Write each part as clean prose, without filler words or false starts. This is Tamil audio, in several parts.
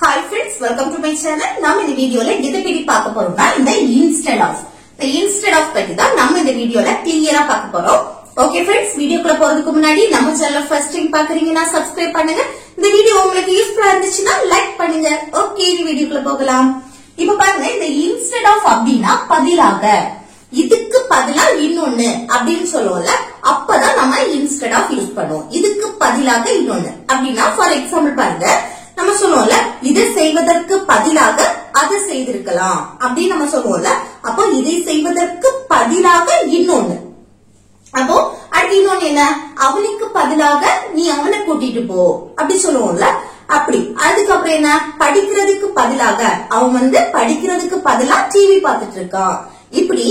Hi friends, welcome to my channel. நாம இந்த வீடியோல எதை பத்தி பார்க்க போறோம்னா இந்த instead of பத்தி தான் நாம இந்த வீடியோல கிளியரா பார்க்க போறோம். ஓகே फ्रेंड्स, வீடியோக்குள்ள போறதுக்கு முன்னாடி நம்ம சேனலை ஃபர்ஸ்ட் டைம் பார்க்கறீங்கன்னா சப்ஸ்கிரைப் பண்ணுங்க. இந்த வீடியோ உங்களுக்கு யூஸ்ஃபுல்லா இருந்துச்சுன்னா லைக் பண்ணுங்க. ஓகே, வீடியோக்குள்ள போகலாம். இப்போ பாருங்க, இந்த instead of அப்படினா பதிலாக, இதுக்கு பதிலா இன்னொன்னு அப்படின்னு சொல்லுவோம்ல, அப்பதான் நம்ம instead of யூஸ் பண்ணுவோம். இதுக்கு பதிலாக இன்னொன்னு அப்படினா ஃபார் எக்ஸாம்பிள் பாருங்க, நம்ம சொல்லுவோம்ல, இதை செய்வதற்கு பதிலாக அதை செய்திருக்கலாம் அப்படின்னு நம்ம சொல்லுவோம்ல. அப்போ இதை செய்வதற்கு பதிலாக இன்னொன்னு. அப்போ அடுத்து இன்னொன்னு என்ன, அவனுக்கு பதிலாக நீ அவனை கூட்டிட்டு போ அப்படி சொல்லுவோம்ல. அப்படி அதுக்கப்புறம் என்ன, படிக்கிறதுக்கு பதிலாக அவன் படிக்கிறதுக்கு பதிலா டிவி பார்த்துட்டு இருக்கான். இப்படி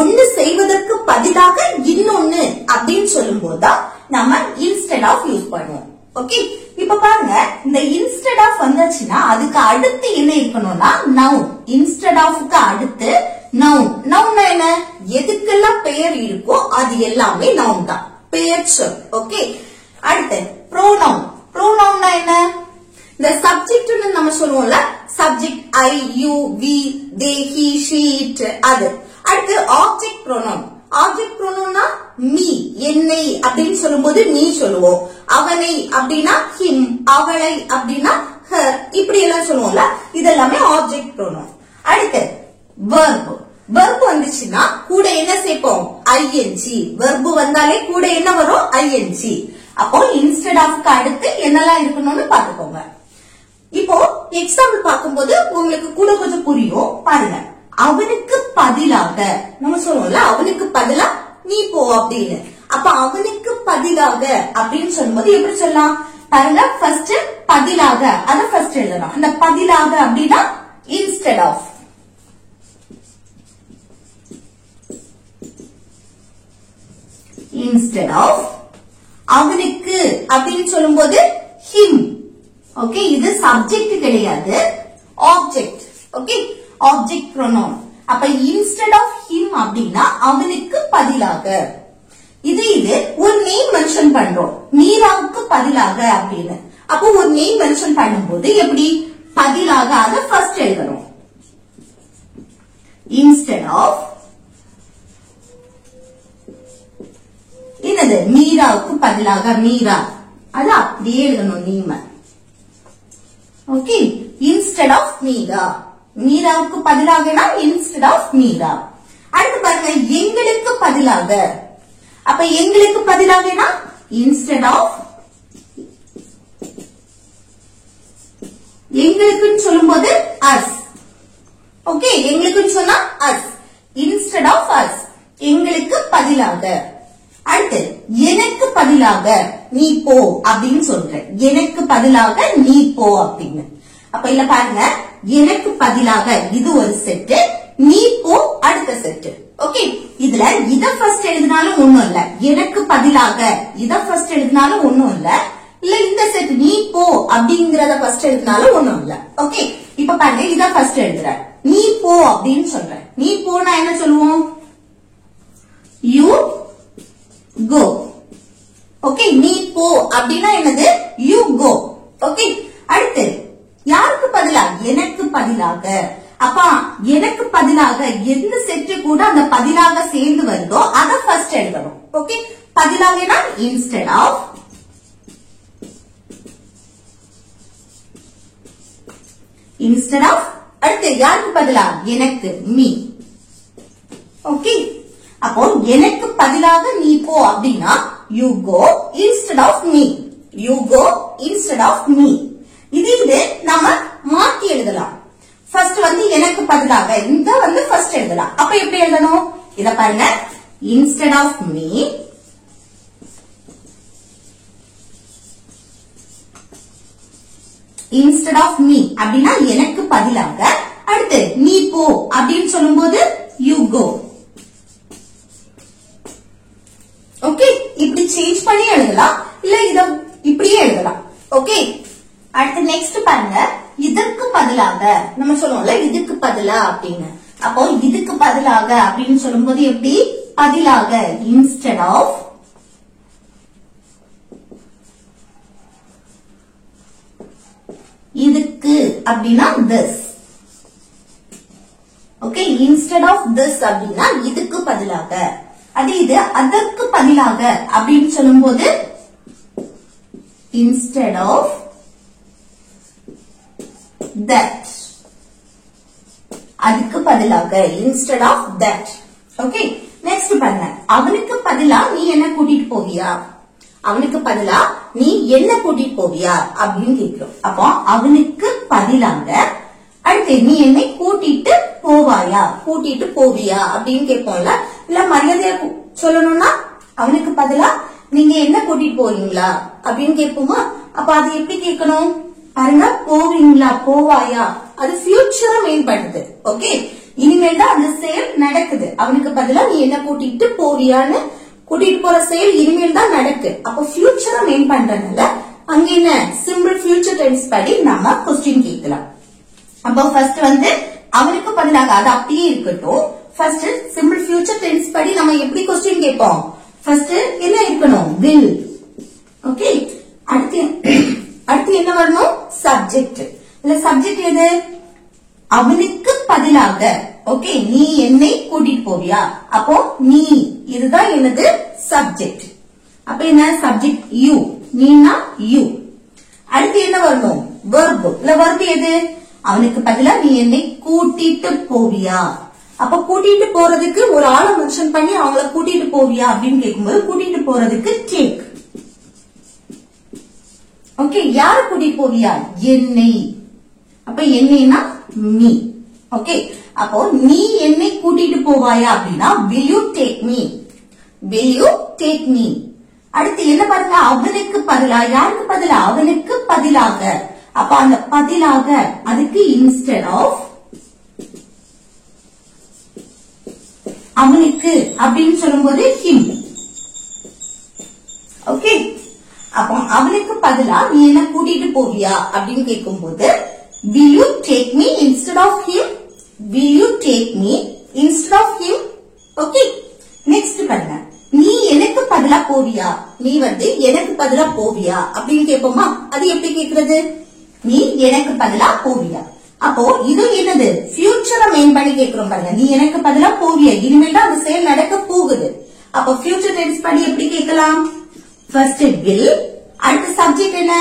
ஒன்னு செய்வதற்கு பதிலாக இன்னொன்னு அப்படின்னு சொல்லும் போதுதான் நம்ம instead of யூஸ் பண்ணுவோம். ஓகே, இப்ப பாருங்க, இந்த instead of வந்தாச்சுன்னா அதுக்கு அடுத்து என்ன இருக்கணும்னா noun. instead of அடுத்து noun. noun என்ன, எதுக்கெல்லாம் பெயர் இருக்கோ அது எல்லாமே noun தான், பெயர் சொல். ஓகே, அடுத்து pronoun. pronoun என்ன, இந்த சப்ஜெக்ட் நம்ம சொல்லுவோம்ல, subject I, you, we, they, he, she, it, அது. அடுத்து ஆப்ஜெக்ட் pronoun. ஆப்ஜெக்ட் ப்ரோனவுன்னா மீ, என்னை அப்படின்னு சொல்லும்போது நீ சொல்லுவோம். அவனை அப்படின்னா ஹிம், அவளை அப்படின்னா ஹர், இப்படி எல்லாம் சொல்லுவோம்ல, இதெல்லாமே ஆப்ஜெக்ட் ப்ரோனவுன். அடுத்து வெர்ப். வெர்ப் வந்துச்சுன்னா கூட என்ன சேர்ப்போம், ஐஎன்ஜி. வெர்ப் வந்தாலே கூட என்ன வரும், ஐஎன்ஜி. அப்போ இன்ஸ்டெட் ஆஃப்க்கு அடுத்து என்னெல்லாம் இருக்கணும்னு பாத்துக்கோங்க. இப்போ எக்ஸாம்பிள் பார்க்கும்போது உங்களுக்கு கூட கொஞ்சம் புரியும். பாருங்க, அவனுக்கு பதிலாக நம்ம சொல்லுவோம்ல, அவனுக்கு பதிலா நீ போ அப்படின்னு. அப்ப அவனுக்கு பதிலாக அப்படின்னு சொல்லும்போது எப்படி சொல்லலாம் பாருங்க, ஃபர்ஸ்ட் பதிலாக அத ஃபர்ஸ்ட் எழுதணும். அந்த பதிலாக அப்படின்னா instead of. instead of அவனுக்கு அப்படின்னு சொல்லும்போது him. ஓகே, இது சப்ஜெக்ட் கிடையாது, ஆப்ஜெக்ட். Okay, object pronoun. அப்ப instead of him அப்படின்னா அவனுக்கு பதிலாக. இது ஒரு நேம் மென்ஷன் பண்றோம், மீராவுக்கு பதிலாக அப்படின்னு. அப்போ ஒரு நேம் மென்ஷன் பண்ணும்போது எப்படி, பதிலாக அத ஃபர்ஸ்ட் எழுதணும். instead of என்னது, மீராவுக்கு பதிலாக மீரா, அது அப்படியே எழுதணும் name. Okay, instead of Meera, மீராவுக்கு பதிலாக instead of மீரா. அடுத்து பாருங்க, எங்களுக்கு பதிலாக. அப்ப எங்களுக்கு பதிலாக instead of, எங்களுக்குன்னு சொல்லும்போது us. ஓகே, எங்களுக்குன்னு சொன்னா us. instead of us, எங்களுக்கு பதிலாக. அடுத்து எனக்கு பதிலாக நீ போ அப்படின்னு சொல்றேன், எனக்கு பதிலாக நீ போ அப்படின்னு. அப்ப இல்ல பாருங்க, எனக்கு பதிலாக இது ஒரு செட், நீ போ அடுத்த செட். ஓகே, இதுல இத ஃபர்ஸ்ட் எழுதினாலும் ஒண்ணும் இல்ல, எனக்கு பதிலாக இத ஃபர்ஸ்ட் எழுதினாலும் ஒண்ணும் இல்ல, இல்ல இந்த செட் நீ போ அப்படிங்கறத ஃபர்ஸ்ட் எழுதினாலும் ஒண்ணும் இல்ல. ஓகே, இப்ப பாருங்க, இத ஃபர்ஸ்ட் எழுதுற, நீ போ அப்படின்னு சொல்ற. நீ போனா என்ன சொல்லுவோம், யூ கோ. ஓகே, நீ போ அப்படின்னா என்னது, யூ கோ. ஓகே, அடுத்து யாருக்கு பதிலா, எனக்கு பதிலாக. அப்ப எனக்கு பதிலாக எந்த செட்டு கூட அந்த பதிலாக சேர்ந்து வருதோ அத ஃபர்ஸ்ட் எழுதணும். ஓகே, பதிலாக instead of. instead of அடுத்து யாருக்கு பதிலா, எனக்கு, மீ. ஓகே, அப்போ எனக்கு பதிலாக நீ போ அப்படின்னா you go instead of me. you go instead of me. இது நாம மாத்தி எழுதலாம். ஃபர்ஸ்ட் எனக்கு பதிலாக இந்த ஃபர்ஸ்ட் எழுதலாம். அப்ப எப்படி எழுதணும், இத பாருங்க, instead of me instead of me அப்படின்னா எனக்கு பதிலாக. அடுத்து நீ போ அப்படின்னு சொல்லும்போது you go. ஓகே, இப்படி சேஞ்ச் பண்ணி எழுதலாம், இல்ல இத இப்படியே எழுதலாம். ஓகே, அடுத்து நெக்ஸ்ட் பாருங்க, இதற்கு பதிலாக நம்ம சொல்லுவோம்ல, இதுக்கு பதிலா அப்படின்னு. அப்போ இதுக்கு பதிலாக அப்படின்னு சொல்லும்போது எப்படி, பதிலாக instead of. இதுக்கு அப்படின்னா this. Okay, instead of this அப்படின்னா இதுக்கு பதிலாக. அது இது அதற்கு பதிலாக அப்படின்னு சொல்லும்போது instead of that. அதுக்கு பதிலாக instead of that. Okay, next பாருங்க. அவனுக்கு பதிலா நீ என்ன கூட்டிட்டு போவியா? அவனுக்கு பதிலா நீ என்ன கூட்டிட்டு போவியா அப்படின்னு கேட்கிறோம். அப்போ அவனுக்கு பதிலாக அடுத்து நீ என்னை கூட்டிட்டு போவாயா, கூட்டிட்டு போவியா அப்படின்னு கேட்போம்ல. இல்ல மரியாதையா சொல்லணும்னா அவனுக்கு பதிலா நீங்க என்ன கூட்டிட்டு போவீங்களா அப்படின்னு கேட்போமா? அப்ப அது எப்படி கேட்கணும் பாருங்க. போவீங்களா, போவாயா, அது ஃபியூச்சரை மெயின் பண்ணுது. ஓகே, இனிமேல் தான் அந்த செயல் நடக்குது. அவனுக்கு பதிலா நீ என்ன கூட்டிட்டு போவியான்னு கூட்டிட்டு போற செயல் இனிமேல் தான் நடக்கு. அப்ப ஃபியூச்சரை மெயின் பண்றதுனால அங்க என்ன சிம்பிள் ஃபியூச்சர் டென்ஸ் படி நம்ம கொஸ்டின் கேட்கலாம். அப்போ ஃபர்ஸ்ட் அவனுக்கு பதிலாக அது அப்படியே இருக்கட்டும். ஃபர்ஸ்ட் சிம்பிள் ஃபியூச்சர் டென்ஸ் படி நம்ம எப்படி கொஸ்டின் கேட்போம்? ஃபர்ஸ்ட் என்ன இருக்கணும்? will. ஓகே, அடுத்து என்ன வரணும்? சப்ஜெக்ட். இல்ல சப்ஜெக்ட் எது? அவனுக்கு பதிலாக. ஓகே, நீ என்னை கூட்டிட்டு போவியா? அப்போ நீ, இதுதான் என்னது? சப்ஜெக்ட். அப்ப என்ன சப்ஜெக்ட்? யூ. Neena you. அடுத்து என்ன வரணும்? verb. இல்ல verb எது? அவனுக்கு பதிலா நீ என்னை கூட்டிட்டு போவியா? அப்ப கூட்டிட்டு போறதுக்கு ஒரு ஆளை மென்ஷன் பண்ணி அவங்கள கூட்டிட்டு போவியா அப்படின்னு கேட்கும்போது கூட்டிட்டு போறதுக்கு டேக். ஓகே, யார கூட்டிட்டு போவியா? என்னை. அப்ப என்னைனா மீ. ஓகே, அப்போ நீ என்னை கூட்டிட்டு போவாயா அப்படின்னா will you take me? will you take me? அடுத்து என்ன பாருங்க? அவனுக்கு பதிலா. யாருக்கு பதிலா? அவனுக்கு பதிலாக. அப்ப அந்த பதிலாக அதுக்கு instead of அவனுக்கு அப்படின்னு சொல்லும்போது him. ஓகே, அப்போ அவனுக்கு பதிலா நீ என்ன கூட்டிட்டு போவியா அப்படின்னு கேட்கும்போது will you take me instead of him? will you take me instead of him? Okay, next பாருங்க. நீ எனக்கு பதிலா போவியா? நீ எனக்கு பதிலா போவியா அப்படின்னு கேட்போமா? அது எப்படி கேக்குறது? நீ எனக்கு பதிலா போவியா. அப்போ இது என்னது? ஃபியூச்சரை மெயின் பண்ணி கேக்குறோம் பாருங்க. நீ எனக்கு பதிலா போவியா, இனிமேல் தான் அந்த செயல் நடக்க போகுது. அப்ப ஃபியூச்சர் டென்ஸ் படி எப்படி கேட்கலாம்? ஃபர்ஸ்ட் will, அடுத்த சப்ஜெக்ட் என்ன?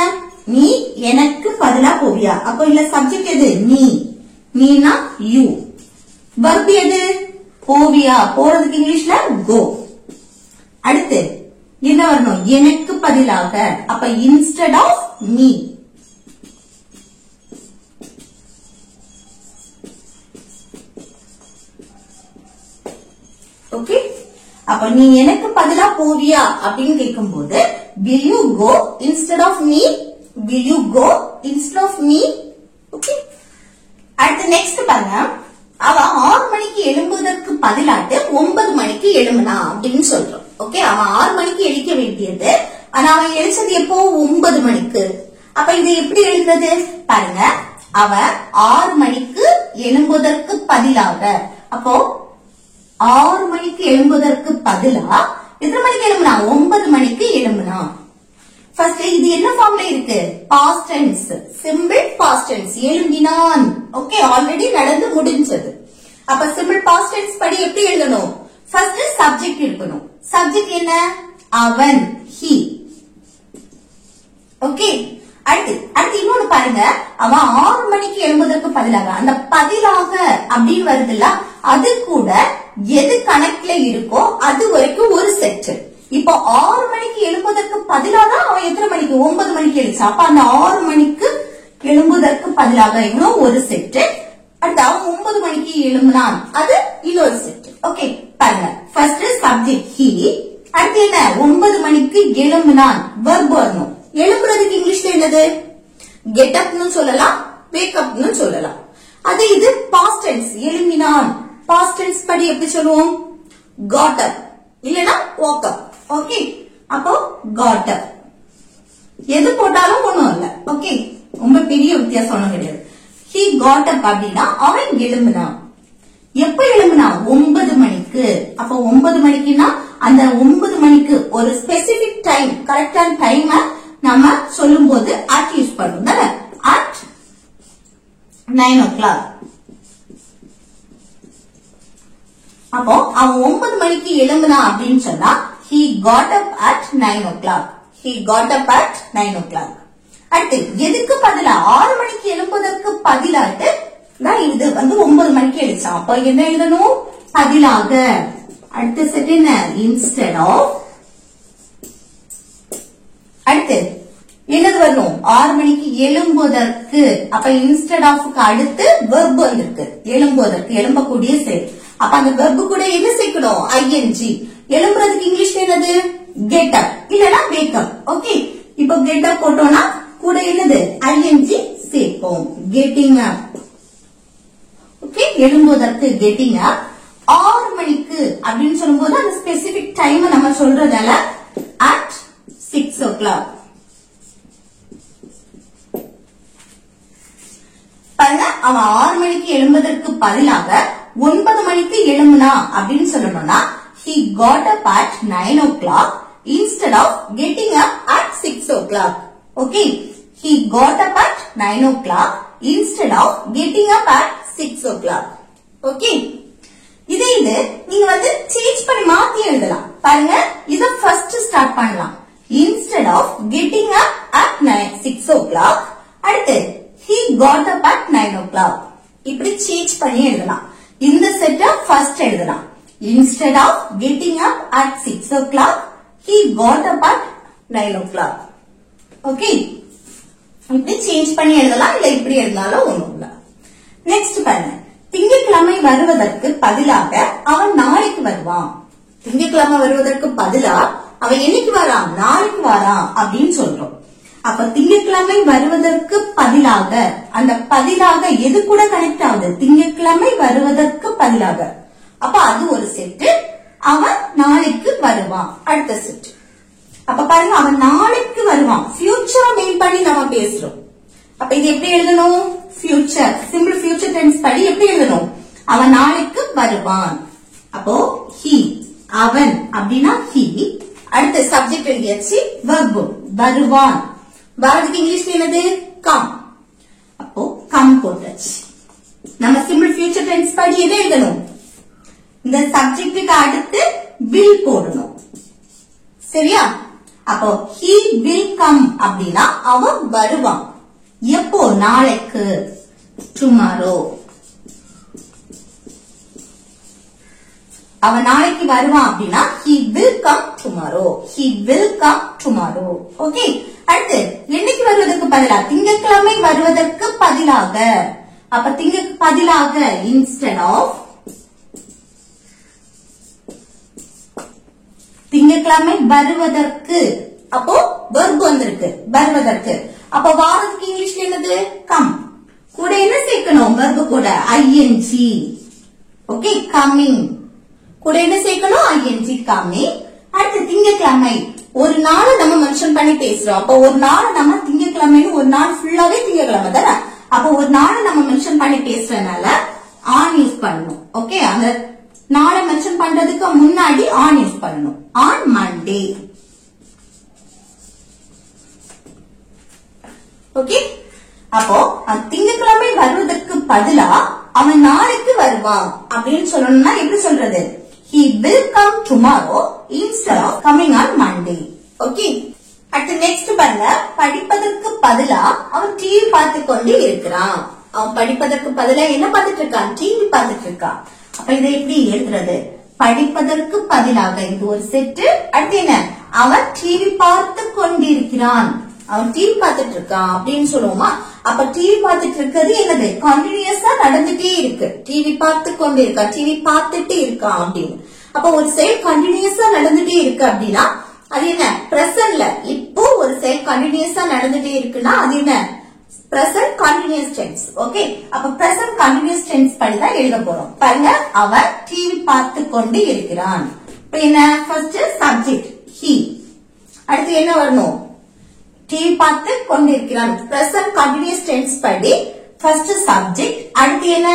நீ எனக்கு பதிலா போவியா. அப்போ இல்ல சப்ஜெக்ட் எது? நீ. நீனா யூ. verb எது? போவியா. போறதுக்கு இங்கிலீஷ்ல go. அடுத்து என்ன வரணும்? எனக்கு பதிலாக. அப்ப instead of me. ஓகே, அப்ப நீ எனக்கு பதிலா போவியா அப்படின்னு கேட்கும்போது will you go instead of me? will you go instead of me? Okay, அடுத்து நெக்ஸ்ட் பாருங்க. அவ 6 மணிக்கு எழும்புவதற்கு பதிலாட்டு 9 மணிக்கு எழும்புனா அப்படின்னு சொல்றோம். ஓகே, அவன் 6 மணிக்கு எழுக்க வேண்டியது, ஆனா அவன் எழுச்சது எப்போ? 9 மணிக்கு. அப்ப இது எப்படி எழுதுறது பாருங்க. அவ 6 மணிக்கு எழும்புவதற்கு பதிலாக. அப்போ 6 மணிக்கு எழும்புவதற்கு பதிலா எத்தனை மணிக்கு எழும்புனா? 9 மணிக்கு எழும்புனா. ஃபர்ஸ்ட் இது என்ன ஃபார்ம்ல இருக்கு? Past tense, simple past tense. எழும்பினான். ஓகே, ஆல்ரெடி நடந்து முடிஞ்சது. அப்ப சிம்பிள் பாஸ்ட் டென்ஸ் படி எப்படி எழுதணும்? ஃபர்ஸ்ட் சப்ஜெக்ட் இருக்கணும். சப்ஜெக்ட் என்ன? அவன், he. ஓகே, அடுத்து இன்னொன்னு பாருங்க. அவன் 6 மணிக்கு எழும்புவதற்கு பதிலாக, அந்த பதிலாக அப்படின்னு வருதுல்ல, அது கூட எது கணக்குல இருக்கோ அது வரைக்கும் ஒரு செட். இப்போ 6 மணிக்கு எழும்புவதற்கு பதிலாக அவன் எத்தனை மணிக்கு? 9 மணிக்கு எழுச்சான். அப்ப அந்த 6 மணிக்கு எழும்புவதற்கு பதிலாக இன்னும் ஒரு செட். அடுத்து அவன் 9 மணிக்கு எழும்பினான், அது இன்னொரு செட். ஓகே, பாருங்க. First subject he. அடுத்து என்ன? 9 மணிக்கு எழும்பினான். verb வரணும். எழும்புறதுக்கு இங்கிலீஷ்ல என்னது? get upனு சொல்லலாம், wake upனு சொல்லலாம். அது இது past tense. எழும்பினான் past tense படி எப்படி சொல்லுவோம்? got up இல்லனா woke up. ஓகே, அப்போ got up. எது போட்டாலும் ஒண்ணும் இல்ல. ஓகே, ரொம்ப பெரிய வித்தியாசம் ஒண்ணும் கிடையாது. he got up அப்படின்னா அவன் எழும்பினான். எப்ப எழும்பினா? 9 மணிக்கு. அப்ப 9 மணிக்குன்னா அந்த 9 மணிக்கு ஒரு ஸ்பெசிபிக் டைம், கரெக்டான டைம் நம்ம சொல்லும் போது at யூஸ் பண்ணுவோம் தானே? at 9 o'clock. அப்போ அவன் 9 மணிக்கு எழும்புனா அப்படின்னு சொன்னா he got up at 9 o'clock. He got up at 9 o'clock. அடுத்து எதுக்கு பதிலா 6 மணிக்கு எழும்புவதற்கு பதிலாட்டு இது 9 மணிக்கு எழுச்சான். அப்போ என்ன எழுதணும்? பதிலாக. அடுத்த செட் என்ன? instead of. அடுத்து என்னது வரணும்? 6 மணிக்கு எழும்புவதற்கு. அப்ப instead of அடுத்து verb வந்திருக்கு. எழும்புவதற்கு, எழும்பக்கூடிய செயல். அப்ப அந்த verb கூட என்ன சேர்க்கணும்? ing. எழும்புறதுக்கு இங்கிலீஷ்ல என்னது? get up இல்லனா wake up. ஓகே, இப்போ get up போட்டோம்னா கூட என்னது? ing சேர்ப்போம். getting up. ஓகே, எழும்புவதற்கு getting up. 6 மணிக்கு அப்படின்னு சொல்லும்போது அந்த ஸ்பெசிபிக் டைம் நம்ம சொல்றதால at 6 o'clock. பாருங்க, அவன் 6 மணிக்கு எழும்புவதற்கு பதிலாக 9 மணிக்கு எழும்புனா அப்படின்னு சொல்லணும்னா he got up at 9 o'clock instead of getting up at 6 o'clock. Okay, he got up at 9 o'clock instead of getting up at 6 o'clock. Okay, இது நீங்க சேஞ்ச் பண்ணி மாத்தி எழுதலாம். பாருங்க, இத ஃபர்ஸ்ட் ஸ்டார்ட் பண்ணலாம். instead of getting up at 6 o'clock, அடுத்து he got up at 9 o'clock. இப்படி சேஞ்ச் பண்ணி எழுதலாம். இந்த செட்ட ஃபர்ஸ்ட் எழுதலாம். instead of getting up at 6 o'clock, he got up at 9 o'clock. Okay, இப்படி சேஞ்ச் பண்ணி எழுதலாம். இல்ல இப்படி எழுதினாலும் ஒண்ணும் இல்ல. நெக்ஸ்ட் பாருங்க, திங்கட்கிழமை வருவதற்கு பதிலாக அவன் நாளைக்கு வருவான். திங்கட்கிழமை வருவதற்கு பதிலா அவன் என்னைக்கு வரான்? நாளைக்கு வரான் அப்படின்னு சொல்றோம். அப்ப திங்கட்கிழமை வருவதற்கு பதிலாக, அந்த பதிலாக எது கூட கனெக்ட் ஆகுது? திங்கட்கிழமை வருவதற்கு பதிலாக. அப்ப அது ஒரு செட்டு. அவன் நாளைக்கு வருவான் அடுத்த செட். அப்ப பாருங்க, அவன் நாளைக்கு வருவான். ஃபியூச்சரை மெயின் பண்ணி நம்ம பேசுறோம். அப்ப இது எப்படி எழுதணும்? ஃபியூச்சர், சிம்பிள் ஃபியூச்சர் டென்ஸ் படி எப்படி எழுதணும்? அவன் நாளைக்கு வருவான். அப்போ he, அவன் அப்படின்னா he. அடுத்த சப்ஜெக்ட் எழுதியாச்சு. verb வருவான். வரதுக்கு இங்கிலீஷ்ல என்னது? கம். அப்போ கம் போட்டாச்சு. நம்ம சிம்பிள் ஃபியூச்சர் டென்ஸ் படி எதை எழுதணும்? இந்த சப்ஜெக்ட்டுக்கு அடுத்து will போடணும். சரியா? அப்போ he will come அப்படின்னா அவன் வருவான். எப்போ? நாளைக்கு, tomorrow. அவன் நாளைக்கு வருவான் அப்படின்னா he will come tomorrow. He will come tomorrow. Okay, அடுத்து என்னைக்கு வருவதற்கு பதிலாக? திங்கட்கிழமை வருவதற்கு பதிலாக. அப்ப திங்கக்கு பதிலாக instead of, திங்கட்கிழமை வருவதற்கு. அப்போ verb வந்திருக்கு, வருவதற்கு. அப்ப வாரத்துக்கு இங்கிலீஷ்ல என்னது? கம். கூட என்ன சேர்க்கணும்? verb கூட ing. Okay, coming. கூட என்ன சேர்க்கணும்? ing, coming. அடுத்து திங்கட்கிழமை. ஒரு நாள் நம்ம மென்ஷன் பண்ணி பேசுறோம். அப்ப ஒரு நாள் நம்ம திங்கட்கிழமைன்னு, ஒரு நாள் ஃபுல்லாவே திங்கட்கிழமை தானே. அப்ப ஒரு நாள் நம்ம மென்ஷன் பண்ணி பேசுறதுனால ஆன் யூஸ் பண்ணணும். ஓகே, அந்த நாளை மென்ஷன் பண்றதுக்கு முன்னாடி ஆன் யூஸ் பண்ணணும். On Monday. ஓகே, அப்போ திங்கட்கிழமை வருவதற்கு பதிலா அவன் நாளைக்கு வருவான் அப்படின்னு சொல்லணும்னா எப்படி சொல்றது? he will come tomorrow instead of coming on Monday. Okay, அடுத்து நெக்ஸ்ட் பாருங்க, படிப்பதற்கு பதிலா அவன் டிவி பார்த்து கொண்டு இருக்கிறான். அவன் படிப்பதற்கு பதிலா என்ன பார்த்துட்டு இருக்கான்? டிவி பார்த்துட்டு இருக்கான். அப்ப இதை எப்படி எழுதுறது? படிப்பதற்கு பதிலாக இது ஒரு செட்டு. அடுத்து என்ன? அவன் டிவி பார்த்து கொண்டிருக்கிறான். அவன் டிவி பார்த்துட்டு இருக்கான் அப்படின்னு சொல்லுவோமா? அப்ப டிவி பார்த்துட்டு இருக்கிறது என்னது? கண்டினியூஸா நடந்துட்டே இருக்கு. டிவி பார்த்து கொண்டு இருக்கான், டிவி பார்த்துட்டு இருக்கான் அப்படின்னு. அப்ப ஒரு செயல் கண்டினியூஸா நடந்துட்டே இருக்கு அப்படின்னா அது என்ன? பிரசன்ட்ல. இப்போ ஒரு செயல் கண்டினியூஸா நடந்துட்டே இருக்குன்னா அது என்ன? Present continuous tense. ஓகே, அப்ப பிரசன்ட் கண்டினியூஸ் டென்ஸ் படி தான் எழுத போறோம். பாருங்க, அவன் டிவி பார்த்து கொண்டு இருக்கிறான். இப்ப என்ன? First subject he. அடுத்து என்ன வரணும்? டிவி பார்த்து கொண்டிருக்கிறான். பிரசன்ட் கண்டினியூஸ் டென்ஸ் படி ஃபர்ஸ்ட் சப்ஜெக்ட். அடுத்து என்ன?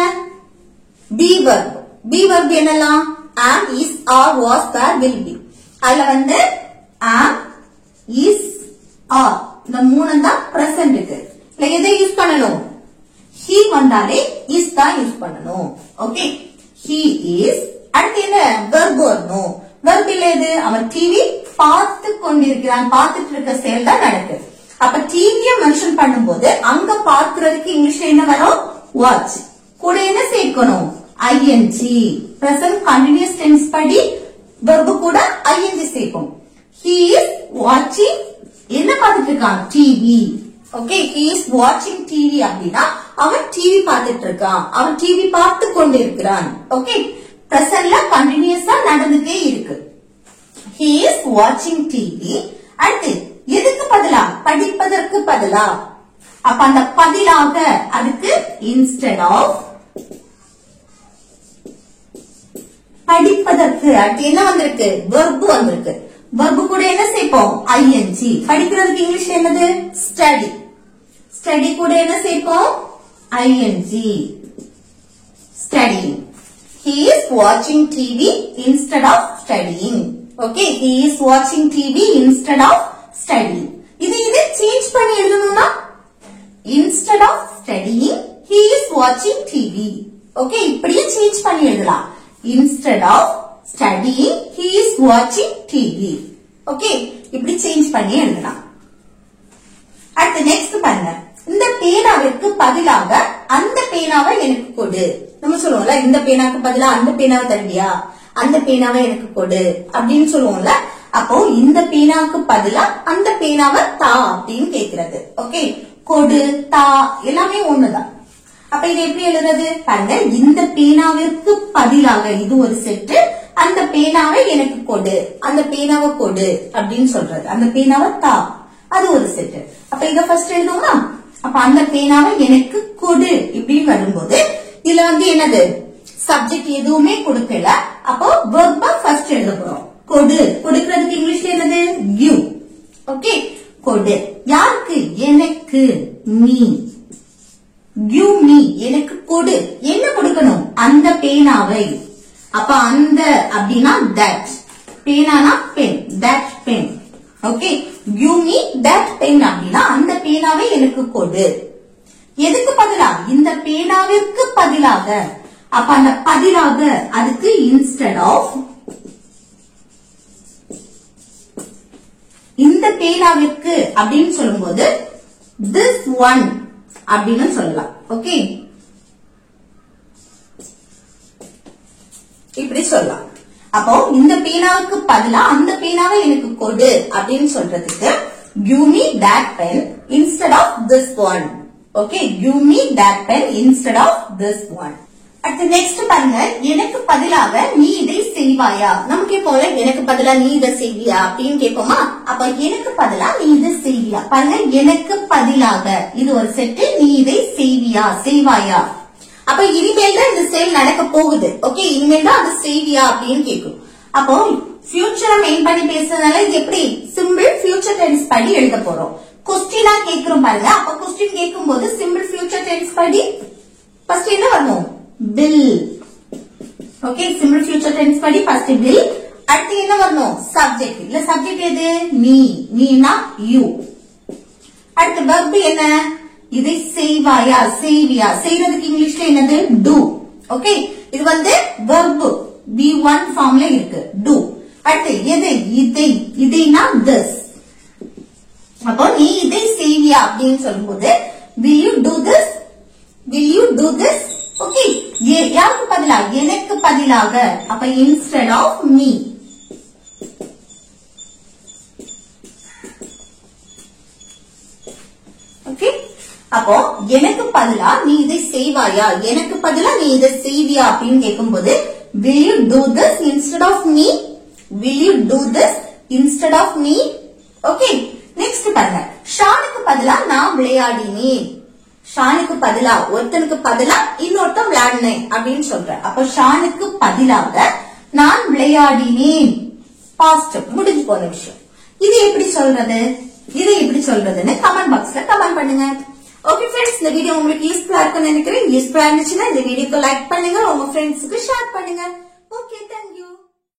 be verb. be verb என்னலாம்? am, is, are, was, were, will be. அதுல am, is, are இந்த மூணு தான் பிரசன்ட்க்கு. இல்ல எதை யூஸ் பண்ணணும்? he வந்தாலே இஸ் தான் யூஸ் பண்ணணும். Okay, he is. அடுத்து என்ன verb வரணும். verb இல்ல எது, அவன் டிவி பார்த்து கொண்டிருக்கிறான், பார்த்துட்டு இருக்க செயல் தான் நடக்குது. அப்ப டிவிய மென்ஷன் பண்ணும்போது அங்க பார்க்கிறதுக்கு இங்கிலீஷ்ல என்ன வரும், வாட்ச். கூட என்ன சேர்க்கணும், ing. present continuous tense படி verb கூட ing சேர்ப்போம். he is watching, என்ன பார்த்துட்டு இருக்கான், TV. Okay, he is watching TV அப்படின்னா அவன் டிவி பார்த்துட்டு இருக்கான், அவன் டிவி பார்த்து கொண்டிருக்கிறான். ஓகே, பிரசன்ட்ல கண்டினியூஸா நடந்துட்டே இருக்கு. he is watching TV. அடுத்து எதுக்கு பதிலா, படிப்பதற்கு பதிலா. அப்ப அந்த பதிலாக அதுக்கு instead of, படிப்பதற்கு அடுத்து என்ன வந்திருக்கு, verb வந்திருக்கு. verb கூட என்ன சேர்ப்போம், ing. படிக்கிறதுக்கு இங்கிலீஷ்ல என்னது, study. study கூட என்ன சேர்ப்போம், ing. studying. he is watching TV instead of studying. okay, he is watching TV instead of studying. இது சேஞ்ச் பண்ணி எழுதணும்னா instead of studying he is watching TV. okay, இப்படியே சேஞ்ச் பண்ணி எழுதலாம். instead of studying he is watching TV. okay, இப்படி சேஞ்ச் பண்ணி எழுதலாம். அடுத்து நெக்ஸ்ட் பாருங்க, இந்த பேனாவிற்கு பதிலாக அந்த பேனாவை எனக்கு கொடு. நம்ம சொல்லுவோம்ல, இந்த பேனாக்கு பதிலா அந்த பேனாவை தருவியா, அந்த பேனாவை எனக்கு கொடு அப்படின்னு சொல்லுவோம்ல. அப்போ இந்த பேனாவுக்கு பதிலா அந்த பேனாவை தா அப்படின்னு கேக்குறது. ஓகே, கொடு, தா எல்லாமே ஒண்ணுதான். அப்ப இது எப்படி எழுதுறது பாருங்க, இந்த பேனாவிற்கு பதிலாக இது ஒரு செட்டு, அந்த பேனாவை எனக்கு கொடு, அந்த பேனாவை கொடு அப்படின்னு சொல்றது. அந்த பேனாவை தா, அது ஒரு செட்டு. அப்ப இத ஃபர்ஸ்ட் எழுதுவோமா. அப்ப அந்த பேனாவை எனக்கு கொடு இப்படி வரும்போது இதுல என்னது, சப்ஜெக்ட் எதுவுமே கொடுக்கல. அப்போ வெர்ப ஃபர்ஸ்ட் எழுத போறோம். கொடு, கொடுக்கிறதுக்கு இங்கிலீஷ்ல என்னது, give. ஓகே, கொடு யாருக்கு, எனக்கு, me. give me, எனக்கு கொடு, என்ன கொடுக்கணும், அந்த பேனாவை. அப்ப அந்த அப்படின்னா that, பேனானா pen, that pen. Okay, give me that pen அப்படின்னா அந்த பேனாவை எனக்கு கொடு. எதுக்கு பதிலா, இந்த பேனாவிற்கு பதிலாக. அப்ப அந்த பதிலாக அதுக்கு instead of, இந்த பேனாவிற்கு அப்படின்னு சொல்லும்போது this one அப்படின்னு சொல்லலாம். ஓகே, இப்படி சொல்லலாம். அப்போ இந்த பேனாவுக்கு பதிலா அந்த பேனாவை எனக்கு கொடு அப்படின்னு சொல்றதுக்கு give me that pen instead of this one. Okay, give me that pen instead of this one. அடுத்து நெக்ஸ்ட் பாருங்க, எனக்கு பதிலாக நீ இதை செய்வாயா. நமக்கு போல எனக்கு பதிலா நீ இதை செய்வியா அப்படின்னு கேட்போமா. அப்ப எனக்கு பதிலா நீ இதை செய்வியா. பாருங்க, எனக்கு பதிலாக இது ஒரு செட்டு, நீ இதை செய்வியா, செய்வாயா. அப்ப இனிமேல் தான் இந்த செயல் நடக்க போகுது. ஓகே, இனிமேல் தான் அது செய்வியா அப்படின்னு கேட்கும். அப்போ ஃபியூச்சரை மெயின் பண்ணி பேசுறதுனால இது எப்படி, சிம்பிள் ஃபியூச்சர் டென்ஸ் படி எழுத போறோம். கொஸ்டினா கேக்குறோம் பாருங்க. அப்ப கொஸ்டின் கேட்கும் போது சிம்பிள் ஃபியூச்சர் டென்ஸ் படி ஃபர்ஸ்ட் என்ன வரணும், will. Okay, simple future tense படி ஃபர்ஸ்ட் will. அடுத்து என்ன வரணும், சப்ஜெக்ட். இல்ல சப்ஜெக்ட் எது, நீ, நீனா you. அடுத்து verb என்ன, இதை செய்வாயா, செய்வியா. செய்யறதுக்கு இங்கிலீஷ்ல என்னது, do. ஓகே, இது verb V1 ஃபார்ம்ல இருக்கு, do. அடுத்து எது, இதை, இதைனா this. அப்போ நீ இதை செய்வியா அப்படின்னு சொல்லும்போது will you do this, will you do this. Okay, யாருக்கு பதிலா, எனக்கு பதிலாக. அப்ப instead of me. ஓகே, அப்போ எனக்கு பதிலா நீ இதை செய்வாயா, எனக்கு பதிலா நீ இதை செய்வியா அப்படின்னு கேட்கும்போது will you do this instead of me, will you do this instead of me. Okay, next பாருங்க, ஷானுக்கு பதிலா நான் விளையாடினேன். ஷானுக்கு பதிலா, ஒருத்தனுக்கு பதிலா இன்னொருத்தன் விளையாடினேன் அப்படின்னு சொல்ற. அப்ப ஷானுக்கு பதிலாக நான் விளையாடினேன், பாஸ்ட், முடிஞ்சு போன விஷயம். இது எப்படி சொல்றது, இது எப்படி சொல்றதுன்னு கமெண்ட் பாக்ஸ்ல கமெண்ட் பண்ணுங்க. ஓகே ஃப்ரெண்ட்ஸ், இந்த வீடியோ உங்களுக்கு யூஸ்ஃபுல்லா இருக்குன்னு நினைக்கிறேன். யூஸ்ஃபுல்லா இருந்துச்சுன்னா இந்த வீடியோக்கு லைக் பண்ணுங்க, உங்க ஃப்ரெண்ட்ஸுக்கு ஷேர் பண்ணுங்க.